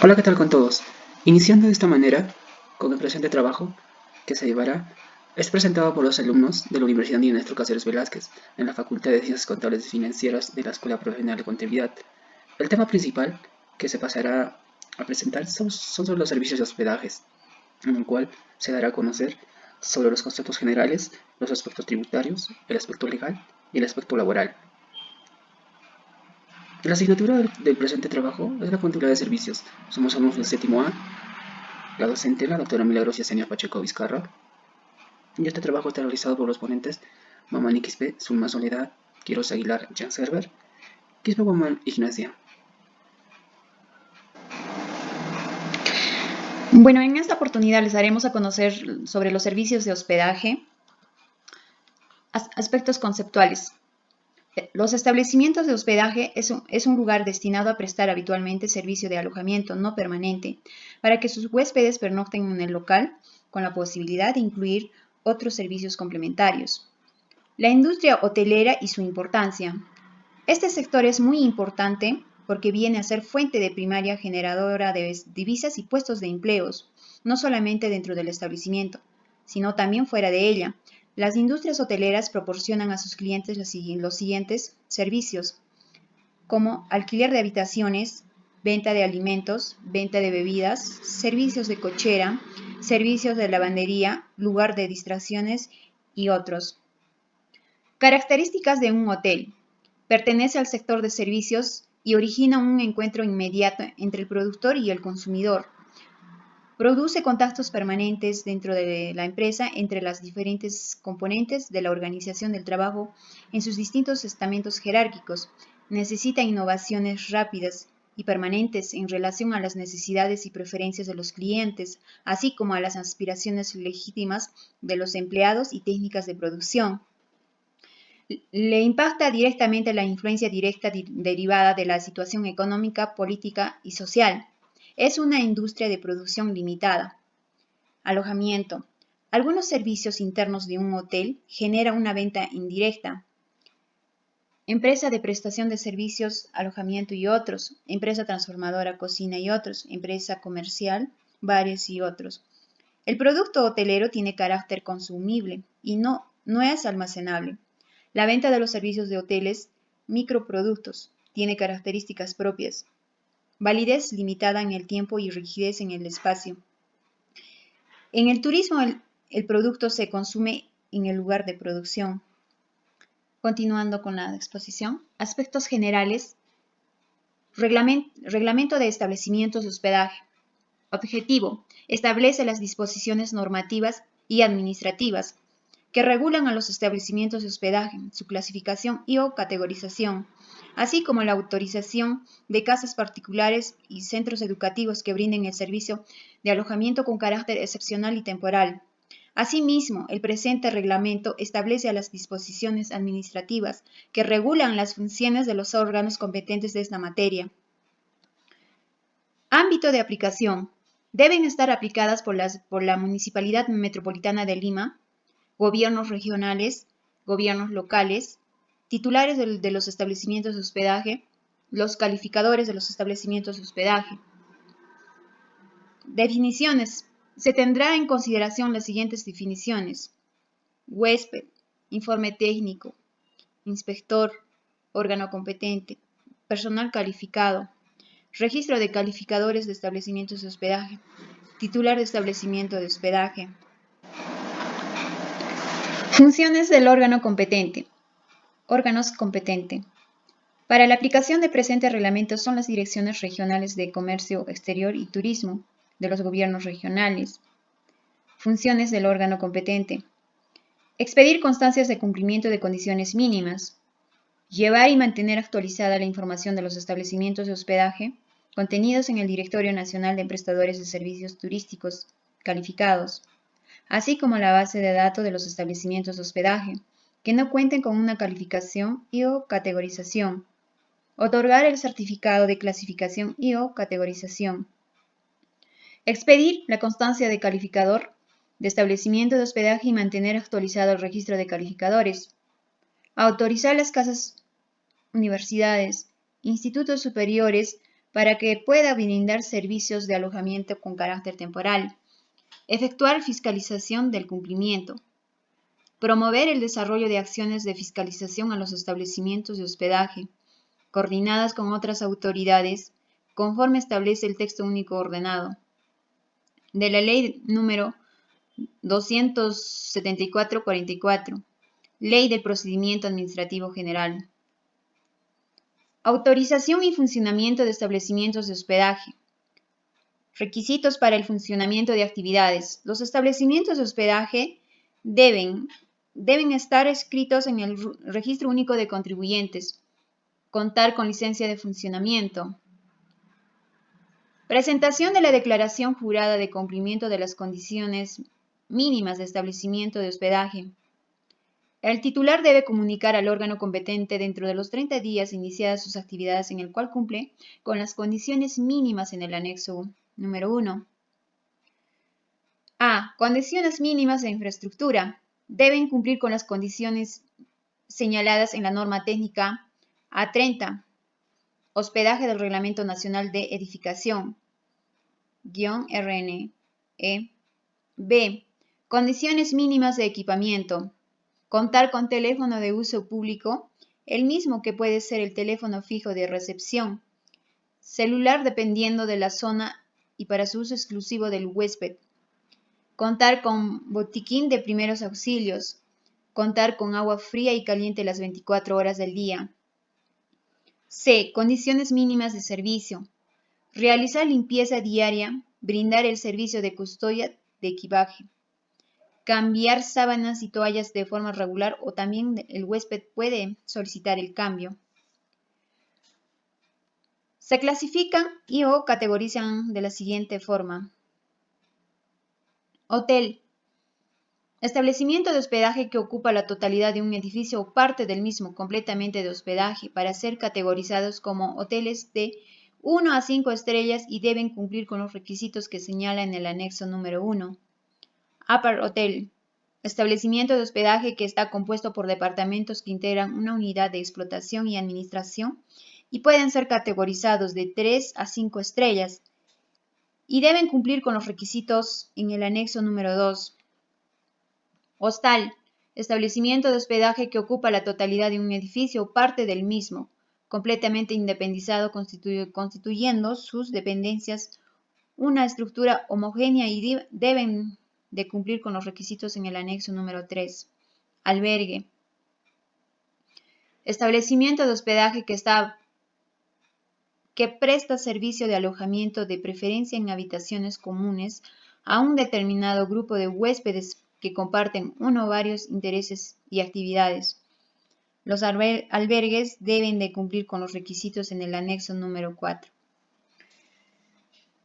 Hola, ¿qué tal con todos? Iniciando de esta manera, con el presente trabajo que se llevará, es presentado por los alumnos de la Universidad de Néstor Cáceres Velázquez, en la Facultad de Ciencias Contables y Financieras de la Escuela Profesional de Contabilidad. El tema principal que se pasará a presentar son sobre los servicios de hospedajes, en el cual se dará a conocer sobre los conceptos generales, los aspectos tributarios, el aspecto legal y el aspecto laboral. La asignatura del presente trabajo es la contabilidad de servicios. Somos alumnos del séptimo A. La docente, la doctora Milagros Yesenia Pacheco Vizcarra, y este trabajo está realizado por los ponentes Mamani Quispe, Zulma Soledad, Quiroz Aguilar, Jan Server, Quispe Guamán Ignacia. Bueno, en esta oportunidad les daremos a conocer sobre los servicios de hospedaje, aspectos conceptuales. Los establecimientos de hospedaje es un lugar destinado a prestar habitualmente servicio de alojamiento no permanente para que sus huéspedes pernocten en el local con la posibilidad de incluir otros servicios complementarios. La industria hotelera y su importancia. Este sector es muy importante porque viene a ser fuente de primaria generadora de divisas y puestos de empleos, no solamente dentro del establecimiento, sino también fuera de ella. Las industrias hoteleras proporcionan a sus clientes los siguientes servicios, como alquiler de habitaciones, venta de alimentos, venta de bebidas, servicios de cochera, servicios de lavandería, lugar de distracciones y otros. Características de un hotel. Pertenece al sector de servicios y origina un encuentro inmediato entre el productor y el consumidor. Produce contactos permanentes dentro de la empresa entre las diferentes componentes de la organización del trabajo en sus distintos estamentos jerárquicos. Necesita innovaciones rápidas y permanentes en relación a las necesidades y preferencias de los clientes, así como a las aspiraciones legítimas de los empleados y técnicas de producción. Le impacta directamente la influencia directa derivada de la situación económica, política y social. Es una industria de producción limitada. Alojamiento. Algunos servicios internos de un hotel generan una venta indirecta. Empresa de prestación de servicios, alojamiento y otros. Empresa transformadora, cocina y otros. Empresa comercial, bares y otros. El producto hotelero tiene carácter consumible y no es almacenable. La venta de los servicios de hoteles, microproductos, tiene características propias. Validez limitada en el tiempo y rigidez en el espacio. En el turismo, el producto se consume en el lugar de producción. Continuando con la exposición, aspectos generales, reglamento de establecimientos de hospedaje. Objetivo, establece las disposiciones normativas y administrativas que regulan a los establecimientos de hospedaje, su clasificación y o categorización, así como la autorización de casas particulares y centros educativos que brinden el servicio de alojamiento con carácter excepcional y temporal. Asimismo, el presente reglamento establece las disposiciones administrativas que regulan las funciones de los órganos competentes de esta materia. Ámbito de aplicación. Deben estar aplicadas por la Municipalidad Metropolitana de Lima, gobiernos regionales, gobiernos locales, titulares de los establecimientos de hospedaje, los calificadores de los establecimientos de hospedaje. Definiciones. Se tendrá en consideración las siguientes definiciones: huésped, informe técnico, inspector, órgano competente, personal calificado, registro de calificadores de establecimientos de hospedaje, titular de establecimiento de hospedaje. Funciones del órgano competente. Órganos competente. Para la aplicación de presente reglamento son las direcciones regionales de comercio exterior y turismo de los gobiernos regionales. Funciones del órgano competente. Expedir constancias de cumplimiento de condiciones mínimas. Llevar y mantener actualizada la información de los establecimientos de hospedaje contenidos en el Directorio Nacional de Prestadores de Servicios Turísticos Calificados, así como la base de datos de los establecimientos de hospedaje que no cuenten con una calificación y o categorización. Otorgar el certificado de clasificación y o categorización. Expedir la constancia de calificador de establecimiento de hospedaje y mantener actualizado el registro de calificadores. Autorizar las casas, universidades, institutos superiores para que pueda brindar servicios de alojamiento con carácter temporal, efectuar fiscalización del cumplimiento, promover el desarrollo de acciones de fiscalización a los establecimientos de hospedaje, coordinadas con otras autoridades, conforme establece el texto único ordenado de la Ley número 274/44, Ley del Procedimiento Administrativo General. Autorización y funcionamiento de establecimientos de hospedaje. Requisitos para el funcionamiento de actividades. Los establecimientos de hospedaje deben estar inscritos en el Registro Único de Contribuyentes, contar con licencia de funcionamiento. Presentación de la declaración jurada de cumplimiento de las condiciones mínimas de establecimiento de hospedaje. El titular debe comunicar al órgano competente dentro de los 30 días iniciadas sus actividades en el cual cumple con las condiciones mínimas en el anexo número 1. A. Condiciones mínimas de infraestructura. Deben cumplir con las condiciones señaladas en la norma técnica A30, hospedaje del Reglamento Nacional de Edificación, RNE. B. Condiciones mínimas de equipamiento. Contar con teléfono de uso público, el mismo que puede ser el teléfono fijo de recepción, celular dependiendo de la zona y para su uso exclusivo del huésped. Contar con botiquín de primeros auxilios. Contar con agua fría y caliente las 24 horas del día. C. Condiciones mínimas de servicio. Realizar limpieza diaria, brindar el servicio de custodia de equipaje. Cambiar sábanas y toallas de forma regular o también el huésped puede solicitar el cambio. Se clasifican y o categorizan de la siguiente forma. Hotel. Establecimiento de hospedaje que ocupa la totalidad de un edificio o parte del mismo completamente de hospedaje para ser categorizados como hoteles de 1 a 5 estrellas y deben cumplir con los requisitos que señala en el anexo número 1. Upper Hotel. Establecimiento de hospedaje que está compuesto por departamentos que integran una unidad de explotación y administración y pueden ser categorizados de 3 a 5 estrellas y deben cumplir con los requisitos en el anexo número 2. Hostal, establecimiento de hospedaje que ocupa la totalidad de un edificio o parte del mismo, completamente independizado, constituyendo sus dependencias una estructura homogénea y deben de cumplir con los requisitos en el anexo número 3. Albergue, establecimiento de hospedaje que presta servicio de alojamiento de preferencia en habitaciones comunes a un determinado grupo de huéspedes que comparten uno o varios intereses y actividades. Los albergues deben de cumplir con los requisitos en el anexo número 4.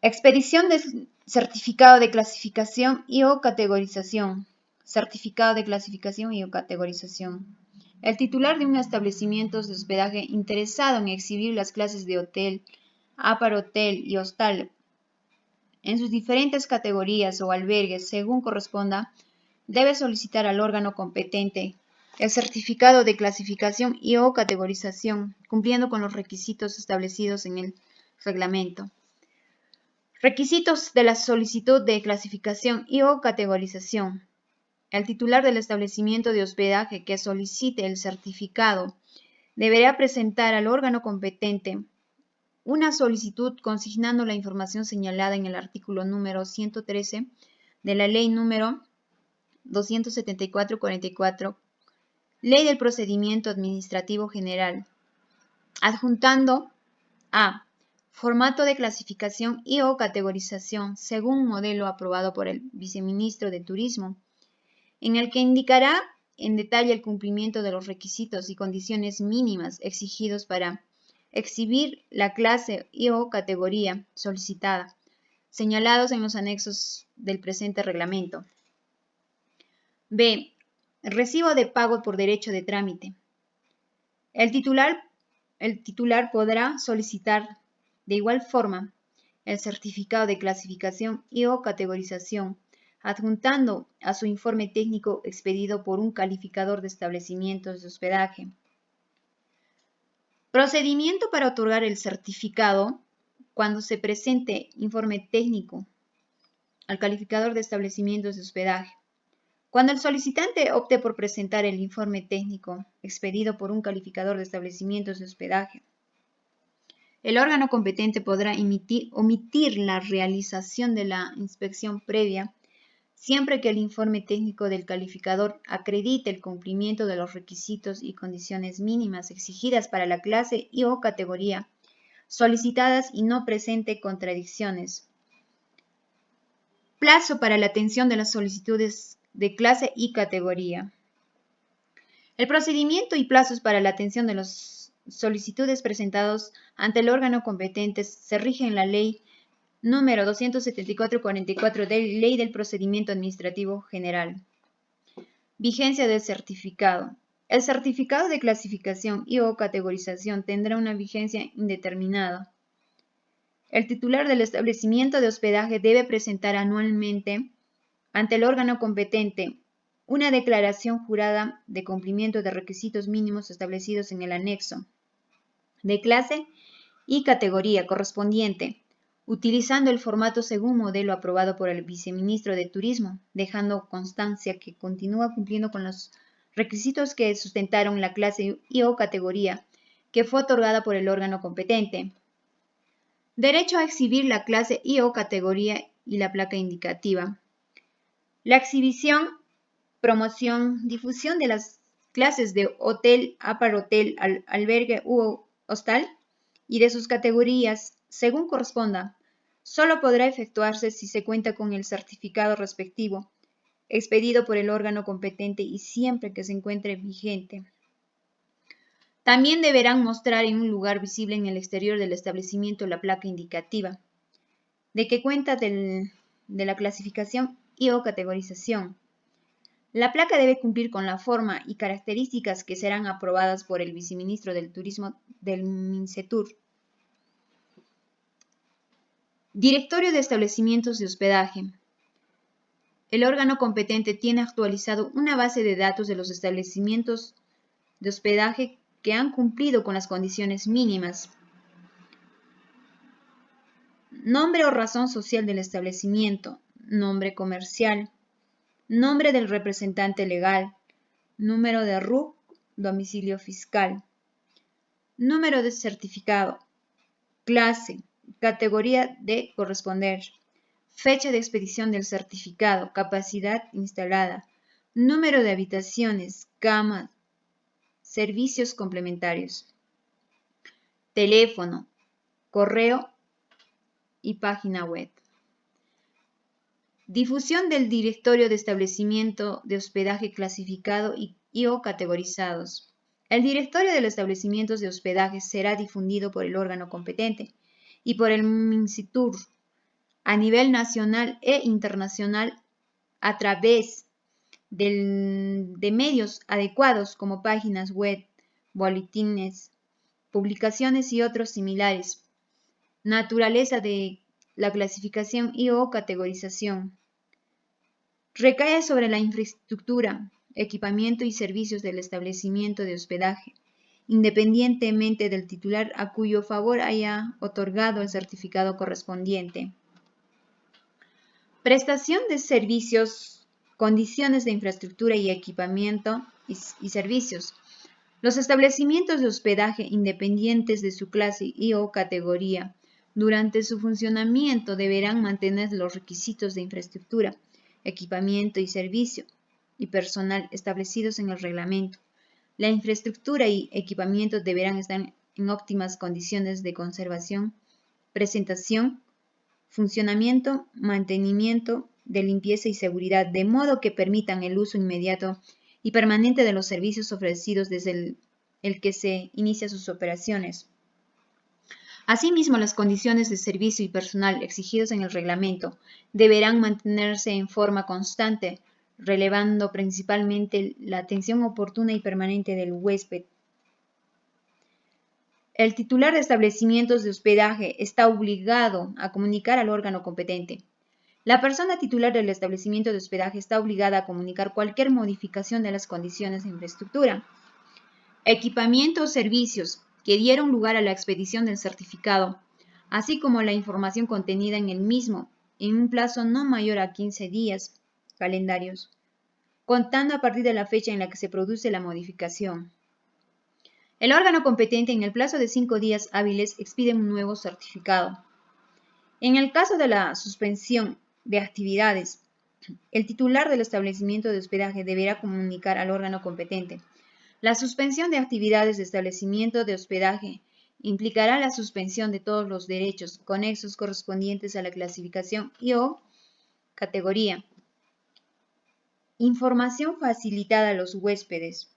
Expedición de certificado de clasificación y o categorización. Certificado de clasificación y o categorización. El titular de un establecimiento de hospedaje interesado en exhibir las clases de hotel, upper hotel y hostal en sus diferentes categorías o albergues según corresponda, debe solicitar al órgano competente el certificado de clasificación y o categorización, cumpliendo con los requisitos establecidos en el reglamento. Requisitos de la solicitud de clasificación y o categorización. El titular del establecimiento de hospedaje que solicite el certificado deberá presentar al órgano competente una solicitud consignando la información señalada en el artículo número 113 de la Ley número 274/44, Ley del Procedimiento Administrativo General, adjuntando a formato de clasificación y o categorización según un modelo aprobado por el viceministro de Turismo, en el que indicará en detalle el cumplimiento de los requisitos y condiciones mínimas exigidos para exhibir la clase y o categoría solicitada, señalados en los anexos del presente reglamento. B. Recibo de pago por derecho de trámite. El titular podrá solicitar de igual forma el certificado de clasificación y o categorización, adjuntando a su informe técnico expedido por un calificador de establecimientos de hospedaje. Procedimiento para otorgar el certificado cuando se presente informe técnico al calificador de establecimientos de hospedaje. Cuando el solicitante opte por presentar el informe técnico expedido por un calificador de establecimientos de hospedaje, el órgano competente podrá omitir la realización de la inspección previa siempre que el informe técnico del calificador acredite el cumplimiento de los requisitos y condiciones mínimas exigidas para la clase y o categoría solicitadas y no presente contradicciones. Plazo para la atención de las solicitudes de clase y categoría. El procedimiento y plazos para la atención de las solicitudes presentados ante el órgano competente se rige en la Ley número 274/44 de Ley del Procedimiento Administrativo General. Vigencia del certificado. El certificado de clasificación y o categorización tendrá una vigencia indeterminada. El titular del establecimiento de hospedaje debe presentar anualmente ante el órgano competente una declaración jurada de cumplimiento de requisitos mínimos establecidos en el anexo de clase y categoría correspondiente, utilizando el formato según modelo aprobado por el viceministro de Turismo, dejando constancia que continúa cumpliendo con los requisitos que sustentaron la clase y o categoría que fue otorgada por el órgano competente. Derecho a exhibir la clase y o categoría y la placa indicativa. La exhibición, promoción, difusión de las clases de hotel, aparhotel, albergue u hostal y de sus categorías, según corresponda, solo podrá efectuarse si se cuenta con el certificado respectivo, expedido por el órgano competente y siempre que se encuentre vigente. También deberán mostrar en un lugar visible en el exterior del establecimiento la placa indicativa, de que cuenta de la clasificación y o categorización. La placa debe cumplir con la forma y características que serán aprobadas por el viceministro del Turismo del MINCETUR. Directorio de establecimientos de hospedaje. El órgano competente tiene actualizado una base de datos de los establecimientos de hospedaje que han cumplido con las condiciones mínimas. Nombre o razón social del establecimiento, nombre comercial, nombre del representante legal, número de RUC, domicilio fiscal, número de certificado, clase, categoría de corresponder, fecha de expedición del certificado, capacidad instalada, número de habitaciones, camas, servicios complementarios, teléfono, correo y página web. Difusión del directorio de establecimiento de hospedaje clasificado y o categorizados. El directorio de los establecimientos de hospedaje será difundido por el órgano competente y por el MINCETUR a nivel nacional e internacional a través de medios adecuados como páginas web, boletines, publicaciones y otros similares. Naturaleza de la clasificación y o categorización. Recae sobre la infraestructura, equipamiento y servicios del establecimiento de hospedaje, independientemente del titular a cuyo favor haya otorgado el certificado correspondiente. Prestación de servicios, condiciones de infraestructura y equipamiento y servicios. Los establecimientos de hospedaje independientes de su clase y o categoría, durante su funcionamiento deberán mantener los requisitos de infraestructura, equipamiento y servicio y personal establecidos en el reglamento. La infraestructura y equipamiento deberán estar en óptimas condiciones de conservación, presentación, funcionamiento, mantenimiento, de limpieza y seguridad, de modo que permitan el uso inmediato y permanente de los servicios ofrecidos desde el que se inicia sus operaciones. Asimismo, las condiciones de servicio y personal exigidos en el reglamento deberán mantenerse en forma constante, relevando principalmente la atención oportuna y permanente del huésped. El titular de establecimientos de hospedaje está obligado a comunicar al órgano competente. La persona titular del establecimiento de hospedaje está obligada a comunicar cualquier modificación de las condiciones de infraestructura, equipamiento o servicios que dieron lugar a la expedición del certificado, así como la información contenida en el mismo, en un plazo no mayor a 15 días calendarios, contando a partir de la fecha en la que se produce la modificación. El órgano competente en el plazo de 5 días hábiles expide un nuevo certificado. En el caso de la suspensión de actividades, el titular del establecimiento de hospedaje deberá comunicar al órgano competente. La suspensión de actividades de establecimiento de hospedaje implicará la suspensión de todos los derechos conexos correspondientes a la clasificación y/o categoría. Información facilitada a los huéspedes.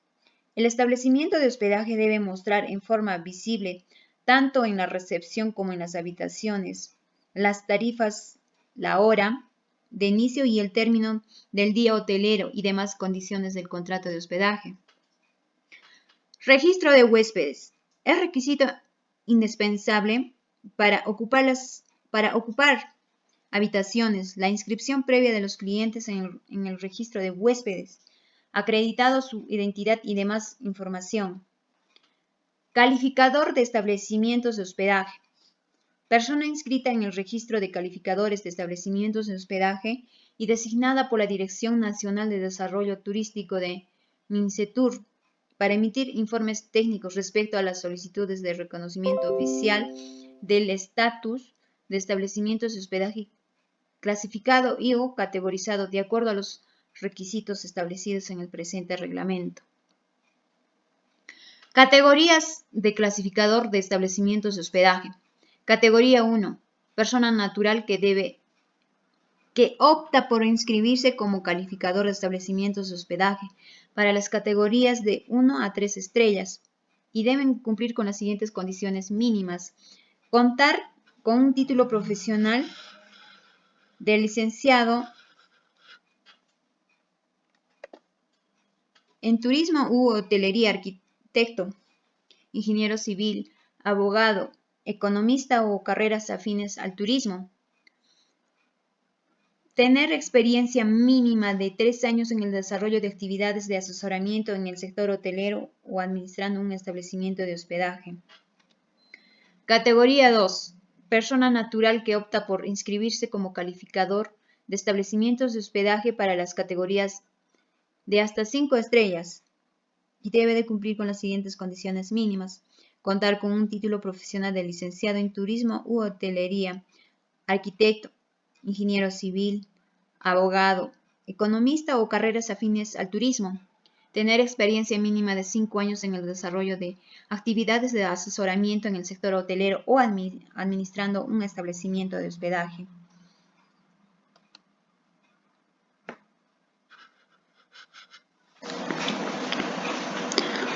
El establecimiento de hospedaje debe mostrar en forma visible, tanto en la recepción como en las habitaciones, las tarifas, la hora de inicio y el término del día hotelero y demás condiciones del contrato de hospedaje. Registro de huéspedes. Es requisito indispensable para ocupar habitaciones, la inscripción previa de los clientes en el registro de huéspedes, acreditado su identidad y demás información. Calificador de establecimientos de hospedaje. Persona inscrita en el registro de calificadores de establecimientos de hospedaje y designada por la Dirección Nacional de Desarrollo Turístico de MINCETUR para emitir informes técnicos respecto a las solicitudes de reconocimiento oficial del estatus de establecimientos de hospedaje clasificado y/o categorizado de acuerdo a los requisitos establecidos en el presente reglamento. Categorías de clasificador de establecimientos de hospedaje. Categoría 1. Persona natural que opta por inscribirse como calificador de establecimientos de hospedaje para las categorías de 1 a 3 estrellas y deben cumplir con las siguientes condiciones mínimas. Contar con un título profesional de licenciado en turismo u hotelería, arquitecto, ingeniero civil, abogado, economista o carreras afines al turismo. Tener experiencia mínima de 3 años en el desarrollo de actividades de asesoramiento en el sector hotelero o administrando un establecimiento de hospedaje. Categoría 2. Persona natural que opta por inscribirse como calificador de establecimientos de hospedaje para las categorías de hasta 5 estrellas y debe de cumplir con las siguientes condiciones mínimas. Contar con un título profesional de licenciado en turismo u hotelería, arquitecto, ingeniero civil, abogado, economista o carreras afines al turismo. Tener experiencia mínima de 5 años en el desarrollo de actividades de asesoramiento en el sector hotelero o administrando un establecimiento de hospedaje.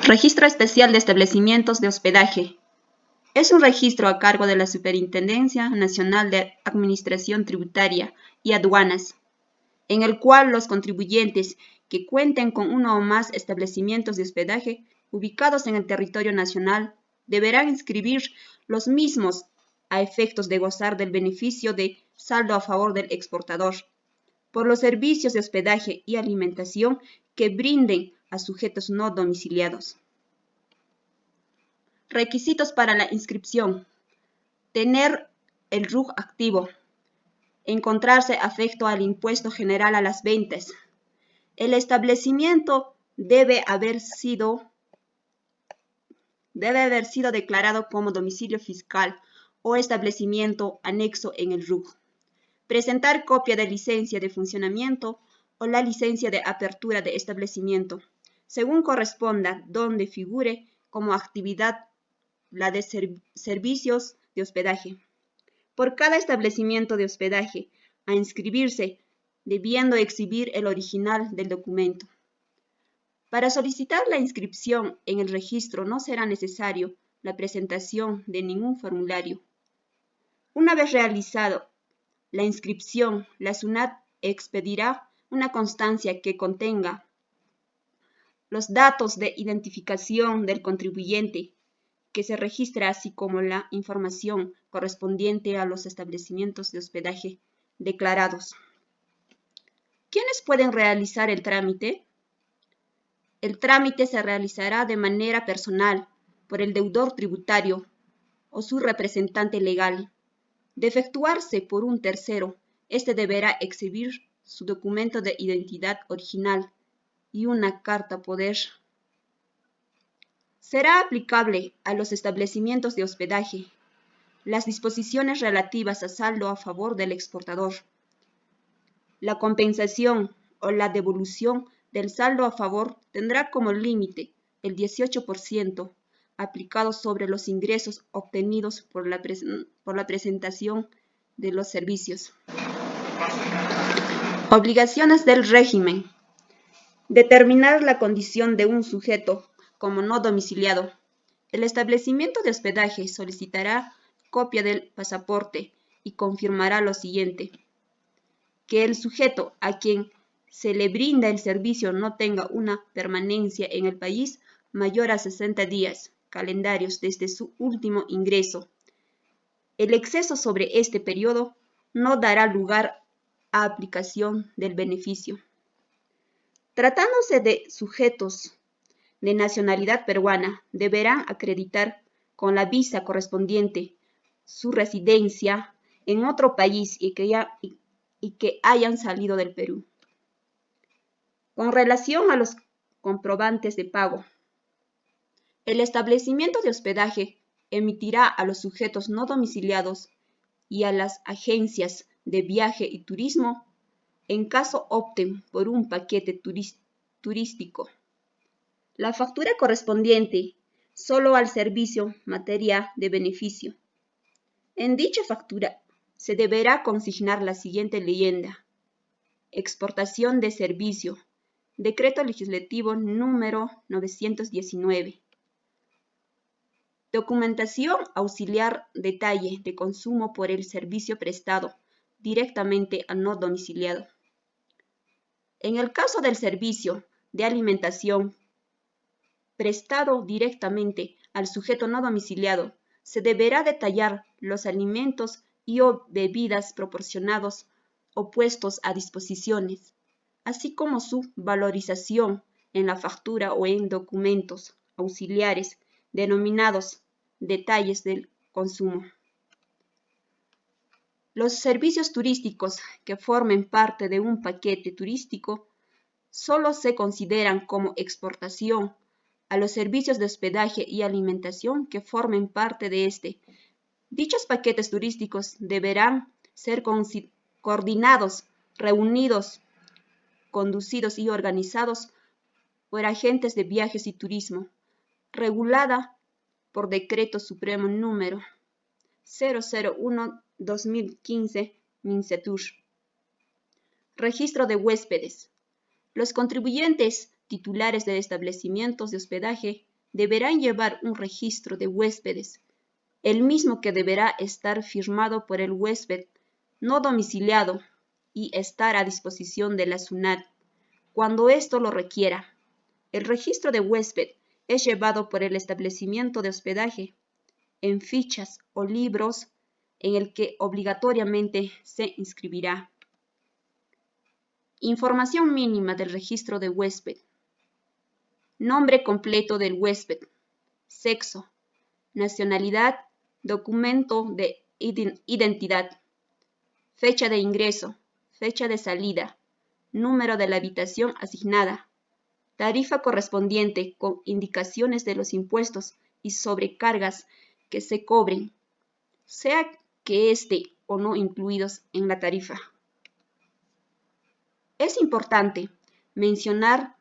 Registro Especial de Establecimientos de Hospedaje. Es un registro a cargo de la Superintendencia Nacional de Administración Tributaria y Aduanas, en el cual los contribuyentes que cuenten con uno o más establecimientos de hospedaje ubicados en el territorio nacional deberán inscribir los mismos a efectos de gozar del beneficio de saldo a favor del exportador por los servicios de hospedaje y alimentación que brinden a sujetos no domiciliados. Requisitos para la inscripción. Tener el RUC activo. Encontrarse afecto al impuesto general a las ventas. El establecimiento debe haber sido declarado como domicilio fiscal o establecimiento anexo en el RUC. Presentar copia de licencia de funcionamiento o la licencia de apertura de establecimiento, según corresponda, donde figure como actividad la de servicios de hospedaje. Por cada establecimiento de hospedaje a inscribirse, debiendo exhibir el original del documento. Para solicitar la inscripción en el registro no será necesario la presentación de ningún formulario. Una vez realizado la inscripción, la SUNAT expedirá una constancia que contenga los datos de identificación del contribuyente que se registra, así como la información correspondiente a los establecimientos de hospedaje declarados. ¿Quiénes pueden realizar el trámite? El trámite se realizará de manera personal por el deudor tributario o su representante legal, De efectuarse por un tercero, este deberá exhibir su documento de identidad original y una carta poder. Será aplicable a los establecimientos de hospedaje las disposiciones relativas a saldo a favor del exportador. La compensación o la devolución del saldo a favor tendrá como límite el 18% aplicado sobre los ingresos obtenidos por la presentación de los servicios. Obligaciones del régimen. Determinar la condición de un sujeto como no domiciliado. El establecimiento de hospedaje solicitará copia del pasaporte y confirmará lo siguiente: que el sujeto a quien se le brinda el servicio no tenga una permanencia en el país mayor a 60 días calendarios desde su último ingreso. El exceso sobre este periodo no dará lugar a aplicación del beneficio. Tratándose de sujetos de nacionalidad peruana, deberán acreditar con la visa correspondiente su residencia en otro país y que hayan salido del Perú. Con relación a los comprobantes de pago, el establecimiento de hospedaje emitirá a los sujetos no domiciliados y a las agencias de viaje y turismo, en caso opten por un paquete turístico, la factura correspondiente solo al servicio materia de beneficio. En dicha factura se deberá consignar la siguiente leyenda: exportación de servicio, Decreto Legislativo número 919. Documentación auxiliar detalle de consumo por el servicio prestado directamente al no domiciliado. En el caso del servicio de alimentación prestado directamente al sujeto no domiciliado, se deberá detallar los alimentos y o bebidas proporcionados o puestos a disposiciones, así como su valorización en la factura o en documentos auxiliares denominados detalles del consumo. Los servicios turísticos que formen parte de un paquete turístico solo se consideran como exportación a los servicios de hospedaje y alimentación que formen parte de este. Dichos paquetes turísticos deberán ser coordinados, reunidos, conducidos y organizados por agentes de viajes y turismo, regulada por Decreto Supremo número 001/2015, MINCETUR. Registro de huéspedes. Los contribuyentes titulares de establecimientos de hospedaje deberán llevar un registro de huéspedes, el mismo que deberá estar firmado por el huésped no domiciliado y estar a disposición de la SUNAT cuando esto lo requiera. El registro de huésped es llevado por el establecimiento de hospedaje en fichas o libros en el que obligatoriamente se inscribirá. Información mínima del registro de huésped. Nombre completo del huésped, sexo, nacionalidad, documento de identidad, fecha de ingreso, fecha de salida, número de la habitación asignada, tarifa correspondiente con indicaciones de los impuestos y sobrecargas que se cobren, sea que esté o no incluidos en la tarifa. Es importante mencionar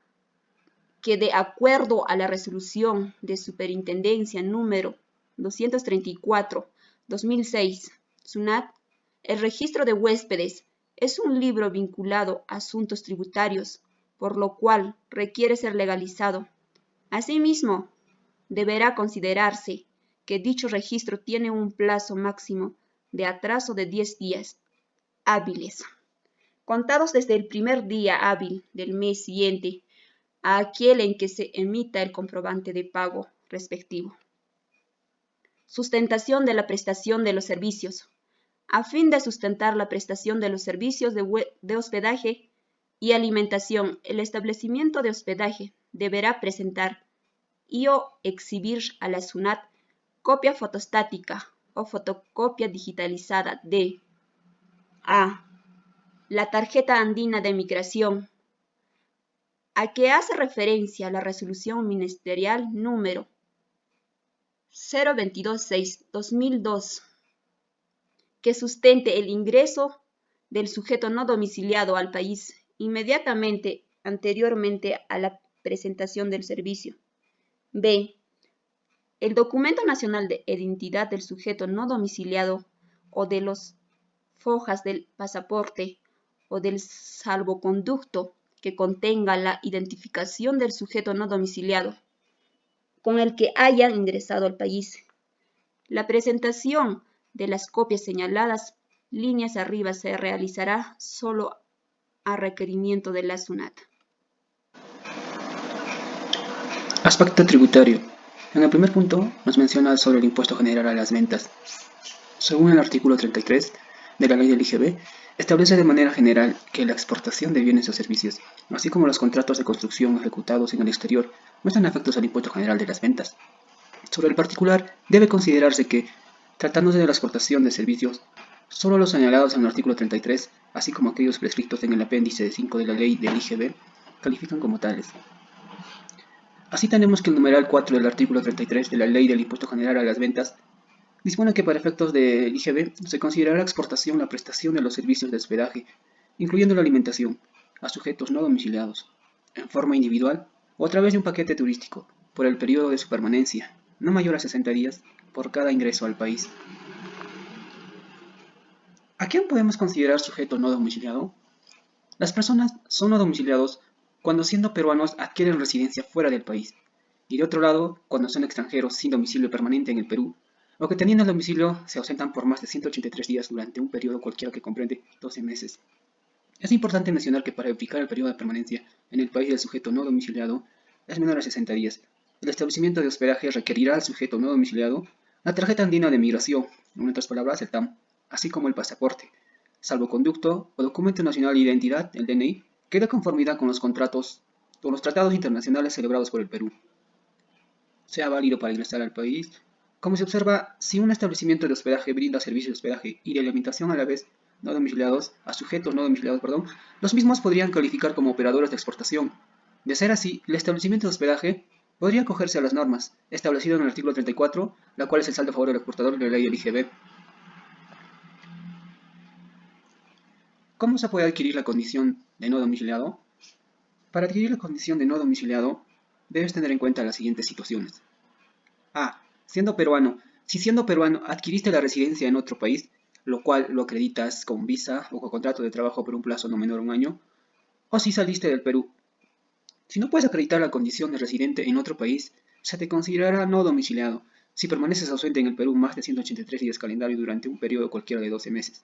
que de acuerdo a la resolución de superintendencia número 234/2006, SUNAT, el registro de huéspedes es un libro vinculado a asuntos tributarios, por lo cual requiere ser legalizado. Asimismo, deberá considerarse que dicho registro tiene un plazo máximo de atraso de 10 días hábiles, contados desde el primer día hábil del mes siguiente a aquel en que se emita el comprobante de pago respectivo. Sustentación de la prestación de los servicios. A fin de sustentar la prestación de los servicios de hospedaje y alimentación, el establecimiento de hospedaje deberá presentar y o exhibir a la SUNAT copia fotostática o fotocopia digitalizada de a. La tarjeta andina de migración, a que hace referencia la resolución ministerial número 0226-2002, que sustente el ingreso del sujeto no domiciliado al país inmediatamente anteriormente a la presentación del servicio. B. El documento nacional de identidad del sujeto no domiciliado o de los fojas del pasaporte o del salvoconducto que contenga la identificación del sujeto no domiciliado con el que hayan ingresado al país. La presentación de las copias señaladas líneas arriba se realizará solo a requerimiento de la SUNAT. Aspecto tributario. En el primer punto nos menciona sobre el impuesto general a las ventas. Según el artículo 33 de la ley del IGB, establece de manera general que la exportación de bienes o servicios, así como los contratos de construcción ejecutados en el exterior, no están afectos al impuesto general de las ventas. Sobre el particular, debe considerarse que, tratándose de la exportación de servicios, solo los señalados en el artículo 33, así como aquellos prescritos en el apéndice 5 de la ley del IGB, califican como tales. Así tenemos que el numeral 4 del artículo 33 de la ley del impuesto general a las ventas dispone que para efectos del IGB se considerará exportación la prestación de los servicios de hospedaje, incluyendo la alimentación, a sujetos no domiciliados, en forma individual o a través de un paquete turístico, por el periodo de su permanencia, no mayor a 60 días, por cada ingreso al país. ¿A quién podemos considerar sujeto no domiciliado? Las personas son no domiciliados cuando siendo peruanos adquieren residencia fuera del país, y de otro lado, cuando son extranjeros sin domicilio permanente en el Perú, o que teniendo el domicilio se ausentan por más de 183 días durante un periodo cualquiera que comprende 12 meses. Es importante mencionar que para aplicar el periodo de permanencia en el país del sujeto no domiciliado es menor a 60 días. El establecimiento de hospedaje requerirá al sujeto no domiciliado la tarjeta andina de migración, en otras palabras el TAM, así como el pasaporte, salvoconducto o documento nacional de identidad, el DNI, que dé conformidad con los tratados internacionales celebrados por el Perú, sea válido para ingresar al país. Como se observa, si un establecimiento de hospedaje brinda servicios de hospedaje y de alimentación a la vez no domiciliados, a sujetos no domiciliados, los mismos podrían calificar como operadores de exportación. De ser así, el establecimiento de hospedaje podría acogerse a las normas establecidas en el artículo 34, la cual es el saldo a favor del exportador de la ley del IGB. ¿Cómo se puede adquirir la condición de no domiciliado? Para adquirir la condición de no domiciliado, debes tener en cuenta las siguientes situaciones. A. Siendo peruano. Si siendo peruano adquiriste la residencia en otro país, lo cual lo acreditas con visa o con contrato de trabajo por un plazo no menor a un año, o si saliste del Perú. Si no puedes acreditar la condición de residente en otro país, se te considerará no domiciliado si permaneces ausente en el Perú más de 183 días calendario durante un periodo cualquiera de 12 meses.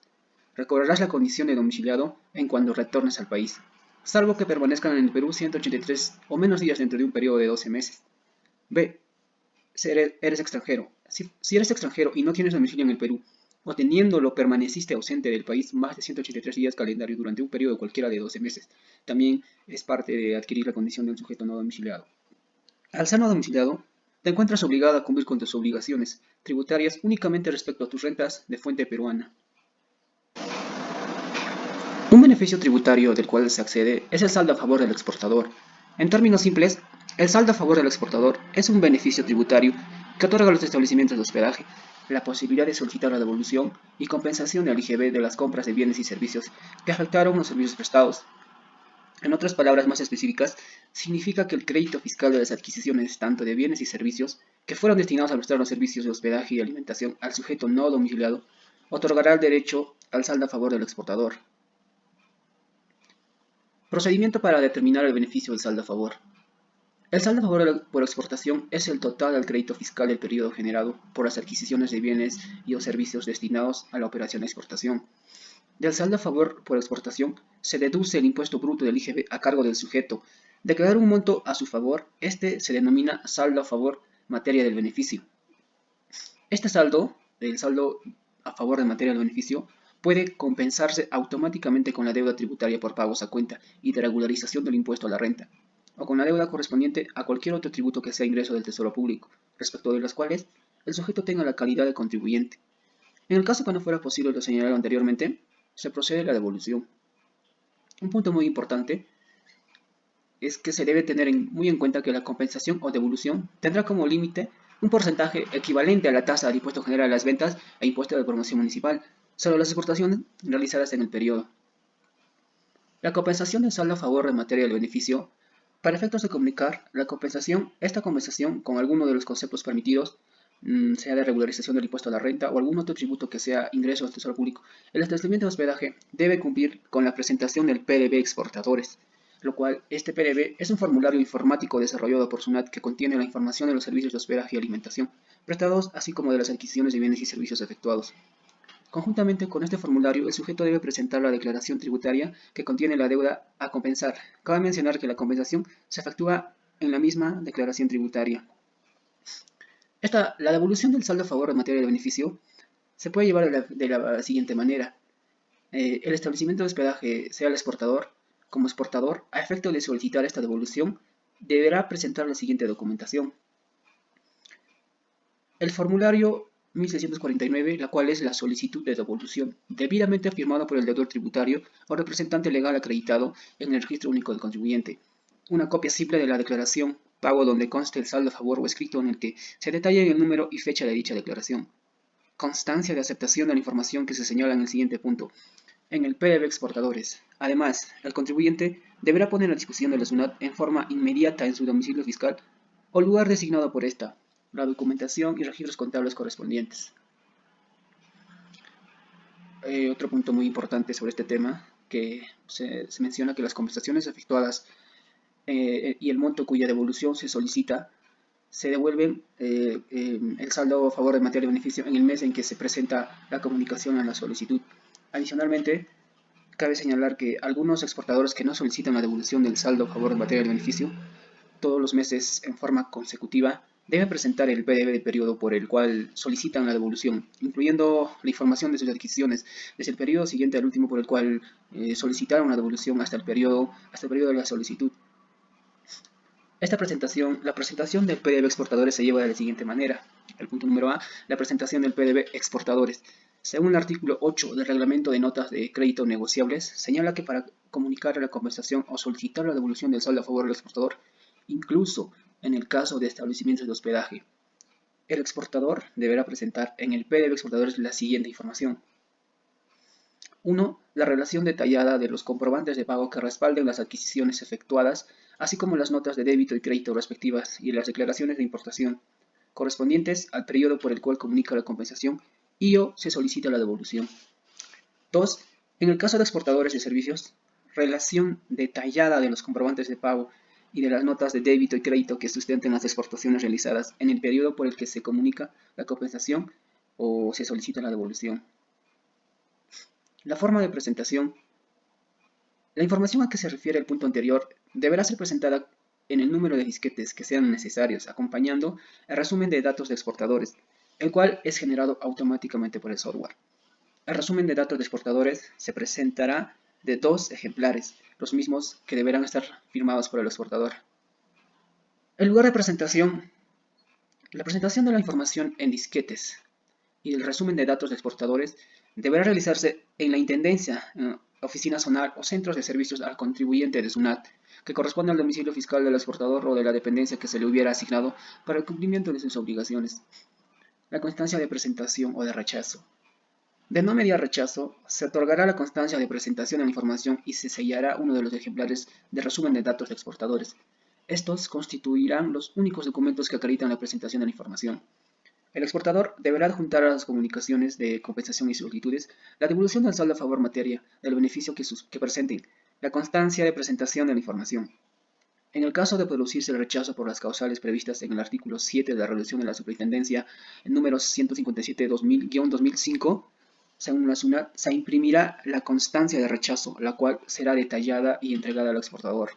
Recobrarás la condición de domiciliado en cuando retornes al país, salvo que permanezcan en el Perú 183 o menos días dentro de un periodo de 12 meses. B. Si eres extranjero. Si eres extranjero y no tienes domicilio en el Perú, o teniéndolo permaneciste ausente del país más de 183 días calendario durante un periodo cualquiera de 12 meses, también es parte de adquirir la condición de un sujeto no domiciliado. Al ser no domiciliado, te encuentras obligado a cumplir con tus obligaciones tributarias únicamente respecto a tus rentas de fuente peruana. Un beneficio tributario del cual se accede es el saldo a favor del exportador. En términos simples, el saldo a favor del exportador es un beneficio tributario que otorga a los establecimientos de hospedaje la posibilidad de solicitar la devolución y compensación del IGB de las compras de bienes y servicios que afectaron los servicios prestados. En otras palabras más específicas, significa que el crédito fiscal de las adquisiciones tanto de bienes y servicios que fueron destinados a prestar los servicios de hospedaje y alimentación al sujeto no domiciliado otorgará el derecho al saldo a favor del exportador. Procedimiento para determinar el beneficio del saldo a favor. El saldo a favor por exportación es el total del crédito fiscal del periodo generado por las adquisiciones de bienes y o servicios destinados a la operación de exportación. Del saldo a favor por exportación se deduce el impuesto bruto del IGB a cargo del sujeto. Declarar un monto a su favor, este se denomina saldo a favor materia del beneficio. Este saldo, el saldo a favor de materia del beneficio, puede compensarse automáticamente con la deuda tributaria por pagos a cuenta y de regularización del impuesto a la renta, o con la deuda correspondiente a cualquier otro tributo que sea ingreso del Tesoro Público, respecto de los cuales el sujeto tenga la calidad de contribuyente. En el caso que no fuera posible lo señalado anteriormente, se procede a la devolución. Un punto muy importante es que se debe tener muy en cuenta que la compensación o devolución tendrá como límite un porcentaje equivalente a la tasa del impuesto general a las ventas e impuesto de promoción municipal sobre las exportaciones realizadas en el periodo. La compensación del saldo a favor en materia del beneficio, para efectos de comunicar esta compensación con alguno de los conceptos permitidos, sea de regularización del impuesto a la renta o algún otro tributo que sea ingreso al tesoro público, el establecimiento de hospedaje debe cumplir con la presentación del PDB exportadores, lo cual este PDB es un formulario informático desarrollado por SUNAT que contiene la información de los servicios de hospedaje y alimentación prestados, así como de las adquisiciones de bienes y servicios efectuados. Conjuntamente con este formulario, el sujeto debe presentar la declaración tributaria que contiene la deuda a compensar. Cabe mencionar que la se efectúa en la misma declaración tributaria. La devolución del saldo a favor en materia de beneficio se puede llevar de la siguiente manera. El establecimiento de hospedaje, sea el exportador, como exportador, a efecto de solicitar esta devolución, deberá presentar la siguiente documentación. El formulario 1649, la cual es la solicitud de devolución, debidamente firmado por el deudor tributario o representante legal acreditado en el registro único del contribuyente. Una copia simple de la declaración pago donde conste el saldo a favor o escrito en el que se detalle el número y fecha de dicha declaración. Constancia de aceptación de la información que se señala en el siguiente punto. En el PDB exportadores. Además, el contribuyente deberá poner a disposición de la SUNAT en forma inmediata en su domicilio fiscal o lugar designado por esta, la documentación y registros contables correspondientes. Otro punto muy importante sobre este tema, que se menciona que las compensaciones efectuadas y el monto cuya devolución se solicita, se devuelven el saldo a favor de materia de beneficio en el mes en que se presenta la comunicación a la solicitud. Adicionalmente, cabe señalar que algunos exportadores que no solicitan la devolución del saldo a favor de materia de beneficio, todos los meses en forma consecutiva, deben presentar el PDB del periodo por el cual solicitan la devolución, incluyendo la información de sus adquisiciones, desde el periodo siguiente al último por el cual solicitaron la devolución hasta el periodo de la solicitud. La presentación del PDB exportadores se lleva de la siguiente manera. El punto número A, la presentación del PDB exportadores. Según el artículo 8 del Reglamento de Notas de Crédito Negociables, señala que para comunicar la compensación o solicitar la devolución del saldo a favor del exportador, incluso en el caso de establecimientos de hospedaje, el exportador deberá presentar en el PDB exportadores la siguiente información. 1. La relación detallada de los comprobantes de pago que respalden las adquisiciones efectuadas, así como las notas de débito y crédito respectivas y las declaraciones de importación correspondientes al periodo por el cual comunica la compensación y o se solicita la devolución. 2. En el caso de exportadores de servicios, relación detallada de los comprobantes de pago y de las notas de débito y crédito que sustenten las exportaciones realizadas en el periodo por el que se comunica la compensación o se solicita la devolución. La forma de presentación. La información a que se refiere el punto anterior deberá ser presentada en el número de disquetes que sean necesarios, acompañando el resumen de datos de exportadores, el cual es generado automáticamente por el software. El resumen de datos de exportadores se presentará de 2 ejemplares, los mismos que deberán estar firmados por el exportador. El lugar de presentación. La presentación de la información en disquetes y el resumen de datos de exportadores deberá realizarse en la Intendencia, oficina zonal o centros de servicios al contribuyente de SUNAT, que corresponde al domicilio fiscal del exportador o de la dependencia que se le hubiera asignado para el cumplimiento de sus obligaciones. La constancia de presentación o de rechazo. De no mediar rechazo, se otorgará la constancia de presentación de la información y se sellará uno de los ejemplares de resumen de datos de exportadores. Estos constituirán los únicos documentos que acreditan la presentación de la información. El exportador deberá adjuntar a las comunicaciones de compensación y solicitudes la devolución del saldo a favor materia del beneficio que presenten, la constancia de presentación de la información. En el caso de producirse el rechazo por las causales previstas en el artículo 7 de la Resolución de la Superintendencia, el número 157-2000-2005, según la SUNAT, se imprimirá la constancia de rechazo, la cual será detallada y entregada al exportador.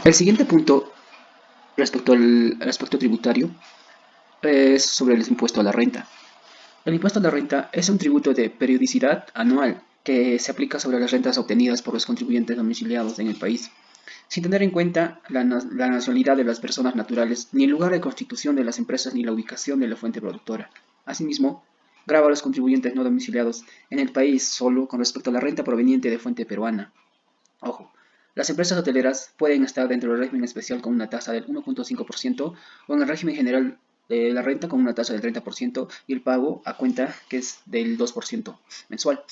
El siguiente punto, respecto al aspecto tributario, es sobre el impuesto a la renta. El impuesto a la renta es un tributo de periodicidad anual que se aplica sobre las rentas obtenidas por los contribuyentes domiciliados en el país, sin tener en cuenta la nacionalidad de las personas naturales, ni el lugar de constitución de las empresas, ni la ubicación de la fuente productora. Asimismo, grava a los contribuyentes no domiciliados en el país solo con respecto a la renta proveniente de fuente peruana. Ojo, las empresas hoteleras pueden estar dentro del régimen especial con una tasa del 1.5% o en el régimen general de la renta con una tasa del 30% y el pago a cuenta que es del 2% mensual.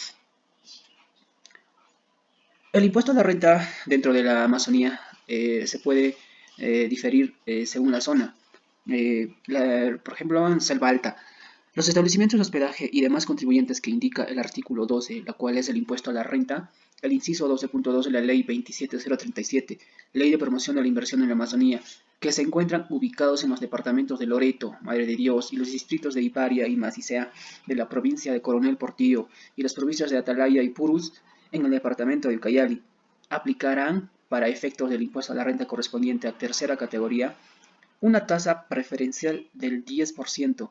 El impuesto a la renta dentro de la Amazonía se puede diferir según la zona. Por ejemplo, en Selva Alta, los establecimientos de hospedaje y demás contribuyentes que indica el artículo 12, la cual es el impuesto a la renta, el inciso 12.2 de la Ley 27037, Ley de Promoción de la Inversión en la Amazonía, que se encuentran ubicados en los departamentos de Loreto, Madre de Dios, y los distritos de Iparia y Macicea de la provincia de Coronel Portillo y las provincias de Atalaya y Purús en el departamento de Ucayali, aplicarán para efectos del impuesto a la renta correspondiente a tercera categoría una tasa preferencial del 10%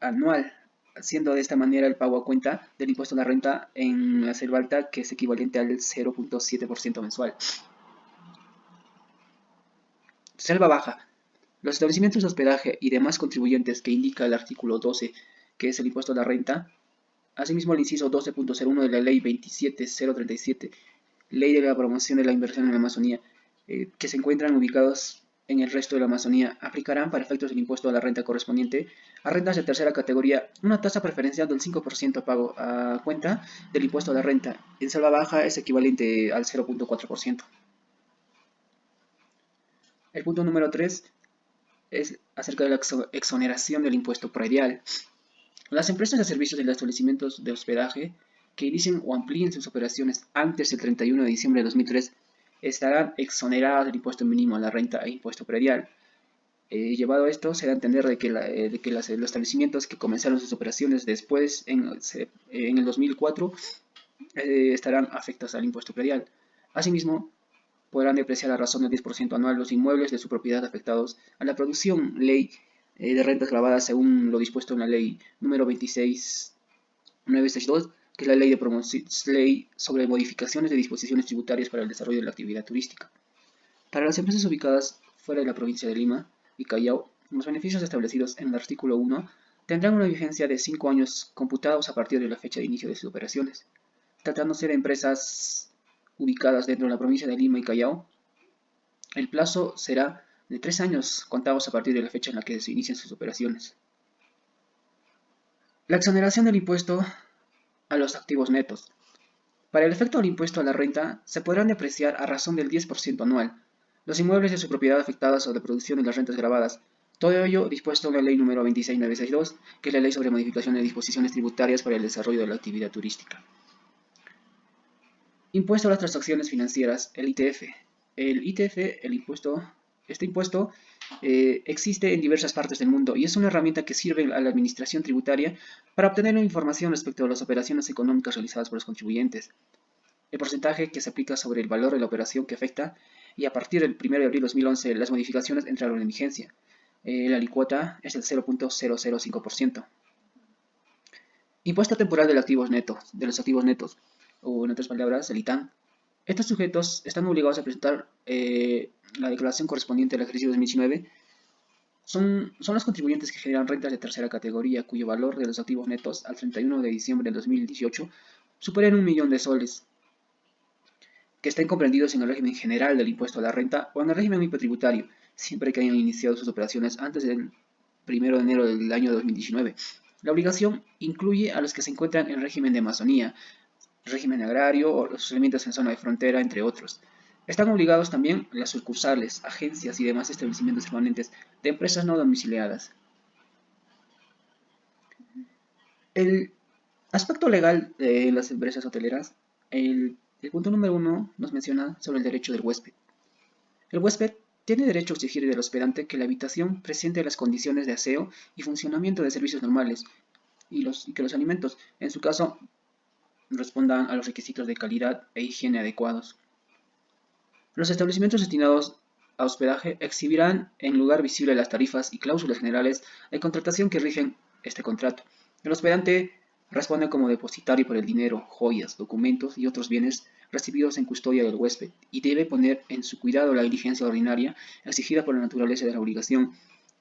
anual, siendo de esta manera el pago a cuenta del impuesto a la renta en la Selva Alta, que es equivalente al 0.7% mensual. Selva Baja. Los establecimientos de hospedaje y demás contribuyentes que indica el artículo 12, que es el impuesto a la renta, asimismo el inciso 12.01 de la Ley 27037, Ley de la Promoción de la Inversión en la Amazonía, que se encuentran ubicados en el resto de la Amazonía, aplicarán para efectos del impuesto a la renta correspondiente a rentas de tercera categoría una tasa preferencial del 5% pago a cuenta del impuesto a la renta. En Selva Baja es equivalente al 0.4%. El punto número 3 es acerca de la exoneración del impuesto predial. Las empresas de servicios y los establecimientos de hospedaje que inicien o amplíen sus operaciones antes del 31 de diciembre de 2003 estarán exoneradas del impuesto mínimo a la renta e impuesto predial. Llevado a esto, se da a entender de que los establecimientos que comenzaron sus operaciones después, en el 2004, estarán afectados al impuesto predial. Asimismo, podrán depreciar a razón del 10% anual los inmuebles de su propiedad afectados a la producción ley de rentas grabadas según lo dispuesto en la ley número 26962, que es la ley sobre modificaciones de disposiciones tributarias para el desarrollo de la actividad turística. Para las empresas ubicadas fuera de la provincia de Lima y Callao, los beneficios establecidos en el artículo 1 tendrán una vigencia de 5 años computados a partir de la fecha de inicio de sus operaciones. Tratándose de empresas ubicadas dentro de la provincia de Lima y Callao, el plazo será de 3 años contados a partir de la fecha en la que se inician sus operaciones. La exoneración del impuesto a los activos netos. Para el efecto del impuesto a la renta, se podrán depreciar a razón del 10% anual los inmuebles de su propiedad afectadas o de producción de las rentas grabadas, todo ello dispuesto en la ley número 26962, que es la ley sobre modificación de disposiciones tributarias para el desarrollo de la actividad turística. Impuesto a las transacciones financieras, el ITF. El ITF, este impuesto existe en diversas partes del mundo y es una herramienta que sirve a la administración tributaria para obtener información respecto a las operaciones económicas realizadas por los contribuyentes. El porcentaje que se aplica sobre el valor de la operación que afecta y a partir del 1 de abril de 2011 las modificaciones entraron en vigencia. La alícuota es el 0.005%. Impuesto temporal de los activos netos, o en otras palabras, el ITAN. Estos sujetos están obligados a presentar la declaración correspondiente al ejercicio 2019. Son los contribuyentes que generan rentas de tercera categoría cuyo valor de los activos netos al 31 de diciembre de 2018 superen 1 millón de soles, que estén comprendidos en el régimen general del impuesto a la renta o en el régimen hipotributario, siempre que hayan iniciado sus operaciones antes del 1 de enero del año 2019. La obligación incluye a los que se encuentran en régimen de Amazonía, régimen agrario o los elementos en zona de frontera, entre otros. Están obligados también las sucursales, agencias y demás establecimientos permanentes de empresas no domiciliadas. El aspecto legal de las empresas hoteleras, el punto número 1 nos menciona sobre el derecho del huésped. El huésped tiene derecho a exigir del hospedante que la habitación presente las condiciones de aseo y funcionamiento de servicios normales y que los alimentos, en su caso, respondan a los requisitos de calidad e higiene adecuados. Los establecimientos destinados a hospedaje exhibirán en lugar visible las tarifas y cláusulas generales de contratación que rigen este contrato. El hospedante responde como depositario por el dinero, joyas, documentos y otros bienes recibidos en custodia del huésped y debe poner en su cuidado la diligencia ordinaria exigida por la naturaleza de la obligación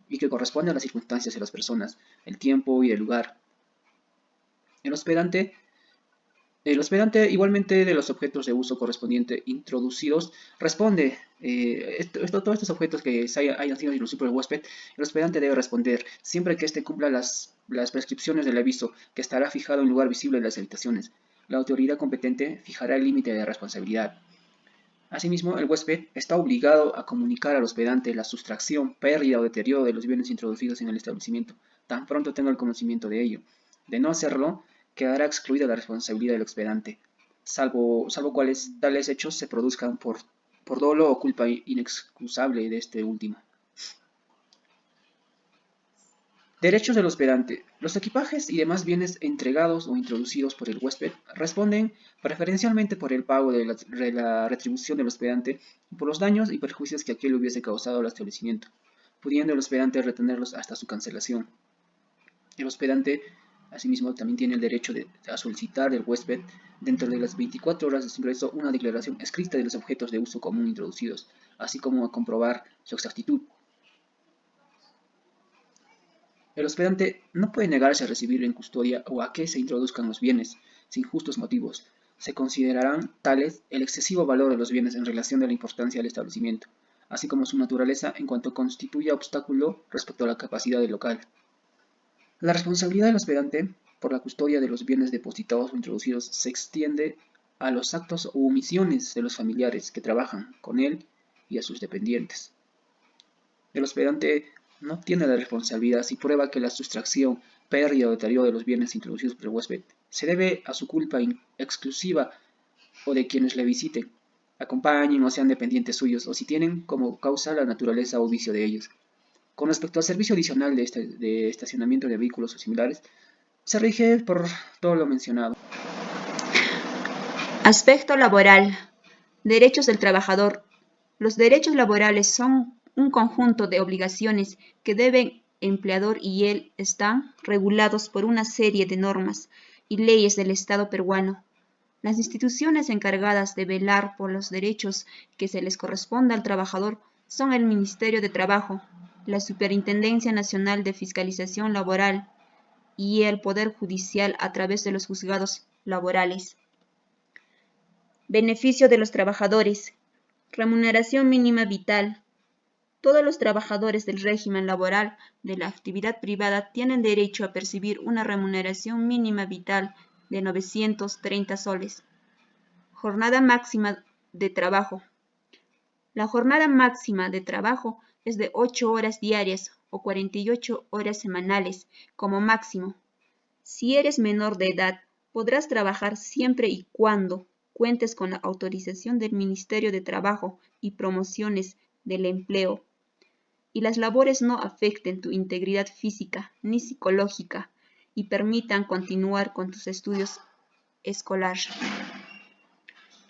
y que corresponde a las circunstancias de las personas, el tiempo y el lugar. El hospedante igualmente de los objetos de uso correspondiente introducidos responde, todos estos objetos que hayan sido introducidos por el huésped, el hospedante debe responder siempre que éste cumpla las prescripciones del aviso que estará fijado en lugar visible de las habitaciones. La autoridad competente fijará el límite de responsabilidad. Asimismo, el huésped está obligado a comunicar al hospedante la sustracción, pérdida o deterioro de los bienes introducidos en el establecimiento, tan pronto tenga el conocimiento de ello. De no hacerlo, quedará excluida la responsabilidad del hospedante, salvo tales hechos se produzcan por dolo o culpa inexcusable de este último. Derechos del hospedante. Los equipajes y demás bienes entregados o introducidos por el huésped responden preferencialmente por el pago de la retribución del hospedante y por los daños y perjuicios que aquel hubiese causado al establecimiento, pudiendo el hospedante retenerlos hasta su cancelación. El hospedante, asimismo, también tiene el derecho a solicitar del huésped, dentro de las 24 horas de su ingreso, una declaración escrita de los objetos de uso común introducidos, así como a comprobar su exactitud. El hospedante no puede negarse a recibir en custodia o a que se introduzcan los bienes, sin justos motivos. Se considerarán tales el excesivo valor de los bienes en relación a la importancia del establecimiento, así como su naturaleza en cuanto constituya obstáculo respecto a la capacidad del local. La responsabilidad del hospedante por la custodia de los bienes depositados o introducidos se extiende a los actos o omisiones de los familiares que trabajan con él y a sus dependientes. El hospedante no tiene la responsabilidad si prueba que la sustracción, pérdida o deterioro de los bienes introducidos por el huésped se debe a su culpa exclusiva o de quienes le visiten, acompañen o sean dependientes suyos, o si tienen como causa la naturaleza o vicio de ellos. Con respecto al servicio adicional de estacionamiento de vehículos o similares, se rige por todo lo mencionado. Aspecto laboral. Derechos del trabajador. Los derechos laborales son un conjunto de obligaciones que deben empleador y él están regulados por una serie de normas y leyes del Estado peruano. Las instituciones encargadas de velar por los derechos que se les corresponde al trabajador son el Ministerio de Trabajo, la Superintendencia Nacional de Fiscalización Laboral y el Poder Judicial a través de los juzgados laborales. Beneficio de los trabajadores. Remuneración mínima vital. Todos los trabajadores del régimen laboral de la actividad privada tienen derecho a percibir una remuneración mínima vital de 930 soles. Jornada máxima de trabajo. La jornada máxima de trabajo es de 8 horas diarias o 48 horas semanales como máximo. Si eres menor de edad, podrás trabajar siempre y cuando cuentes con la autorización del Ministerio de Trabajo y Promociones del Empleo y las labores no afecten tu integridad física ni psicológica y permitan continuar con tus estudios escolares.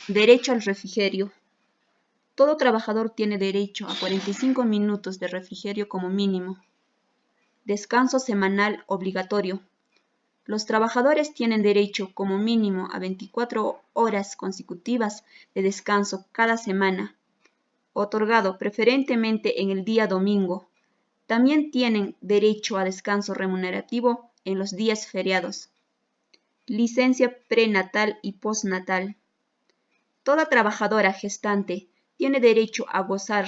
Derecho al refrigerio. Todo trabajador tiene derecho a 45 minutos de refrigerio como mínimo. Descanso semanal obligatorio. Los trabajadores tienen derecho como mínimo a 24 horas consecutivas de descanso cada semana, otorgado preferentemente en el día domingo. También tienen derecho a descanso remunerativo en los días feriados. Licencia prenatal y postnatal. Toda trabajadora gestante tiene derecho a gozar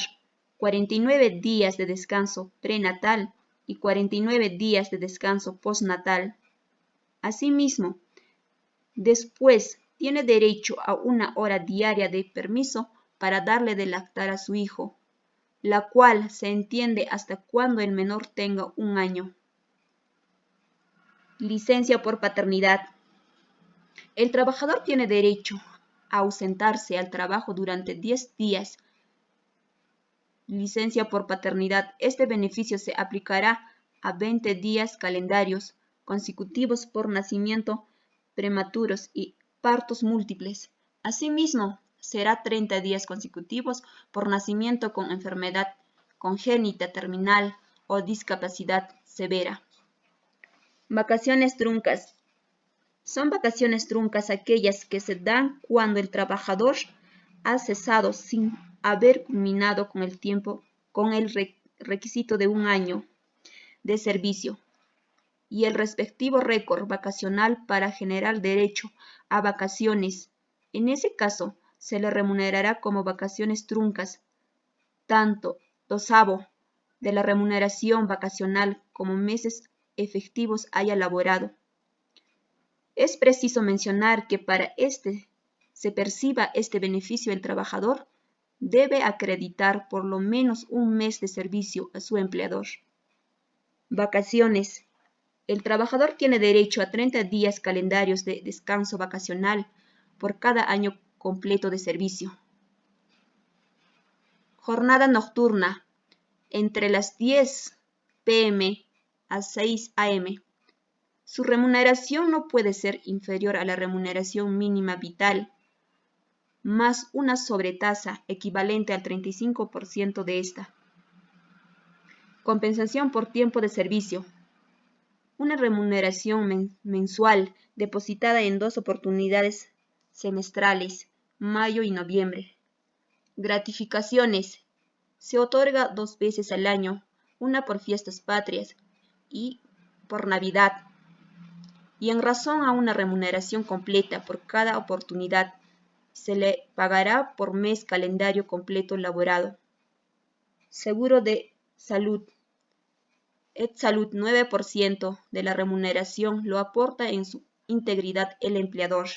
49 días de descanso prenatal y 49 días de descanso postnatal. Asimismo, después tiene derecho a 1 hora diaria de permiso para darle de lactar a su hijo, la cual se entiende hasta cuando el menor tenga 1 año. Licencia por paternidad. El trabajador tiene derecho a ausentarse al trabajo durante 10 días. Licencia por paternidad. Este beneficio se aplicará a 20 días calendarios consecutivos por nacimiento prematuros y partos múltiples. Asimismo, será 30 días consecutivos por nacimiento con enfermedad congénita terminal o discapacidad severa. Vacaciones truncas. Son vacaciones truncas aquellas que se dan cuando el trabajador ha cesado sin haber culminado con el tiempo con el requisito de 1 año de servicio. y el respectivo récord vacacional para generar derecho a vacaciones. En ese caso, se le remunerará como vacaciones truncas, tanto 2avo de la remuneración vacacional como meses efectivos haya laborado. Es preciso mencionar que para se perciba este beneficio, el trabajador debe acreditar por lo menos un mes de servicio a su empleador. Vacaciones. El trabajador tiene derecho a 30 días calendarios de descanso vacacional por cada año completo de servicio. Jornada nocturna. Entre las 10 p.m. a 6 a.m. Su remuneración no puede ser inferior a la remuneración mínima vital, más una sobretasa equivalente al 35% de esta. Compensación por tiempo de servicio. Una remuneración mensual depositada en 2 oportunidades semestrales, mayo y noviembre. Gratificaciones. Se otorga 2 veces al año, una por fiestas patrias y por Navidad, y en razón a una remuneración completa por cada oportunidad, se le pagará por mes calendario completo laborado. Seguro de salud. Et Salud 9% de la remuneración lo aporta en su integridad el empleador.